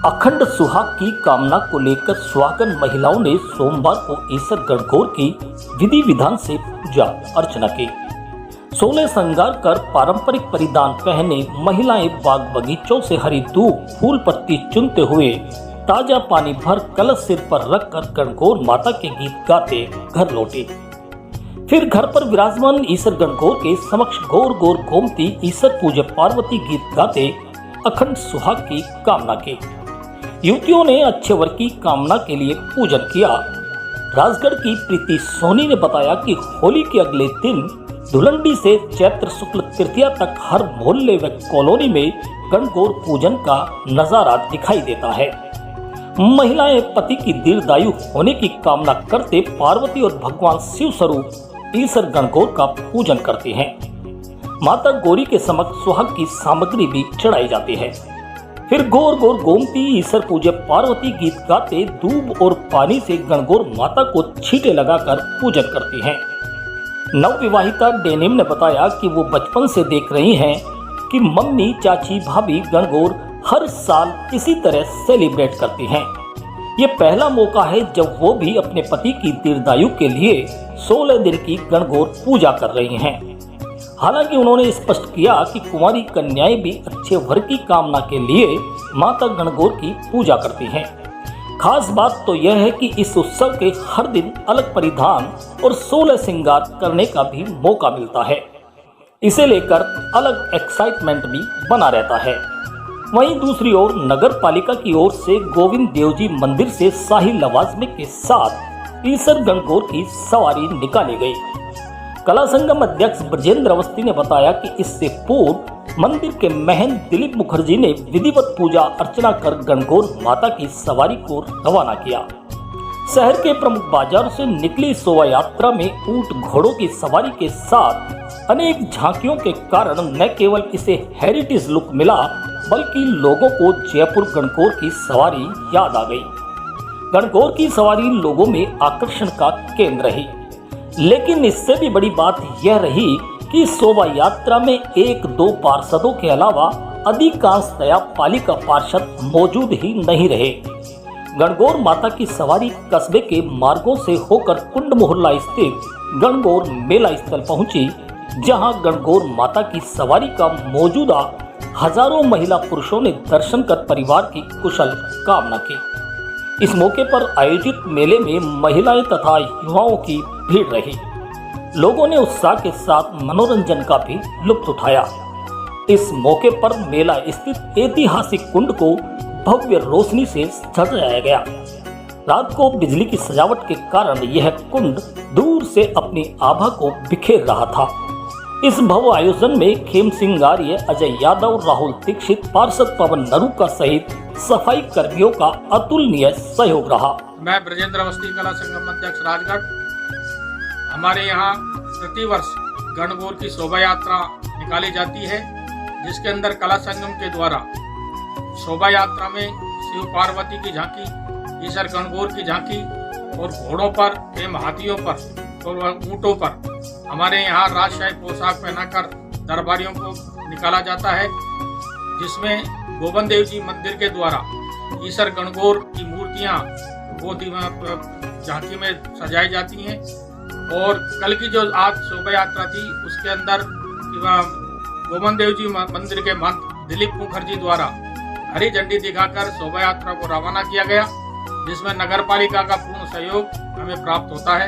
अखंड सुहाग की कामना को लेकर सुहागन महिलाओं ने सोमवार को ईसर गणगौर की विधि विधान से पूजा अर्चना की। 16 श्रृंगार कर पारंपरिक परिधान पहने महिलाएं बाग बगीचों से हरी धूप फूल पत्ती चुनते हुए ताजा पानी भर कलश सिर पर रखकर गणगौर माता के गीत गाते घर लौटे। फिर घर पर विराजमान ईसर गणगौर के समक्ष गौर गौर गोमती ईसर पूज्य पार्वती गीत गाते अखंड सुहाग की कामना की। युवतियों ने अच्छे वर की कामना के लिए पूजन किया। राजगढ़ की प्रीति सोनी ने बताया कि होली के अगले दिन धुलंडी से चैत्र शुक्ल तृतीया तक हर मोहल्ले व कॉलोनी में गणगौर पूजन का नजारा दिखाई देता है। महिलाएं पति की दीर्घायु होने की कामना करते पार्वती और भगवान शिव स्वरूप ईसर गणगौर का पूजन करती हैं। माता गौरी के समक्ष सुहाग की सामग्री भी चढ़ाई जाती है। फिर गौर गौर गोमती ईसर पूज्य पार्वती गीत गाते दूब और पानी से गणगौर माता को छींटे लगाकर पूजन करती हैं। नवविवाहिता डेनिम ने बताया कि वो बचपन से देख रही हैं कि मम्मी चाची भाभी गणगौर हर साल इसी तरह सेलिब्रेट करती हैं। ये पहला मौका है जब वो भी अपने पति की दीर्घायु के लिए 16 दिन की गणगौर पूजा कर रही हैं। हालांकि उन्होंने स्पष्ट किया कि कुंवारी कन्याएं भी अच्छे वर की कामना के लिए माता गणगौर की पूजा करती हैं। खास बात तो यह है कि इस उत्सव के हर दिन अलग परिधान और 16 श्रृंगार करने का भी मौका मिलता है। इसे लेकर अलग एक्साइटमेंट भी बना रहता है। वहीं दूसरी ओर नगर पालिका की ओर से गोविंद देवजी मंदिर से शाही लवाजमे के साथ ईसर गणगौर की सवारी निकाली गई। कला संगम अध्यक्ष ब्रजेंद्र अवस्थी ने बताया कि इससे पूर्व मंदिर के महंत दिलीप मुखर्जी ने विधिवत पूजा अर्चना कर गणगौर माता की सवारी को रवाना किया। शहर के प्रमुख बाजारों से निकली शोभा यात्रा में ऊंट घोड़ों की सवारी के साथ अनेक झांकियों के कारण न केवल इसे हेरिटेज लुक मिला बल्कि लोगों को जयपुर गणगौर की सवारी याद आ गई। गणगौर की सवारी लोगों में आकर्षण का केंद्र रही, लेकिन इससे भी बड़ी बात यह रही कि शोभा यात्रा में 1-2 पार्षदों के अलावा अधिकांशतया पालिका पार्षद मौजूद ही नहीं रहे। गणगौर माता की सवारी कस्बे के मार्गों से होकर कुंड मोहल्ला स्थित गणगौर मेला स्थल पहुंची, जहां गणगौर माता की सवारी का मौजूदा हजारों महिला पुरुषों ने दर्शन कर परिवार की कुशल कामना की। इस मौके पर आयोजित मेले में महिलाएं तथा युवाओं की भीड़ रही। लोगों ने उत्साह के साथ मनोरंजन का भी लुत्फ उठाया। इस मौके पर मेला स्थित ऐतिहासिक कुंड को भव्य रोशनी से सजाया गया। रात को बिजली की सजावट के कारण यह कुंड दूर से अपनी आभा को बिखेर रहा था। इस भव्य आयोजन में खेम सिंह आर्य, अजय यादव, राहुल दीक्षित, पार्षद पवन नरूका सहित सफाई कर्मियों का अतुलनीय सहयोग रहा। मैं ब्रजेंद्र अवस्थी, कला संगम अध्यक्ष राजगढ़। हमारे यहाँ प्रतिवर्ष गणगौर की शोभा यात्रा निकाली जाती है, जिसके अंदर कला संगम के द्वारा शोभा यात्रा में शिव पार्वती की झांकी, ईसर गणगौर की झांकी और घोड़ों पर एवं हाथियों पर और ऊंटों पर हमारे यहाँ राजशाही पोशाक पहनाकर दरबारियों को निकाला जाता है, जिसमें गोविंद देव जी मंदिर के द्वारा ईसर गणगौर की मूर्तियाँ वो झांकी में सजाई जाती हैं। और कल की जो आज शोभा यात्रा थी उसके अंदर गोविंद देव जी मंदिर के महंत दिलीप मुखर्जी द्वारा हरी झंडी दिखाकर शोभा यात्रा को रवाना किया गया, जिसमें नगर पालिका का पूर्ण सहयोग हमें प्राप्त होता है।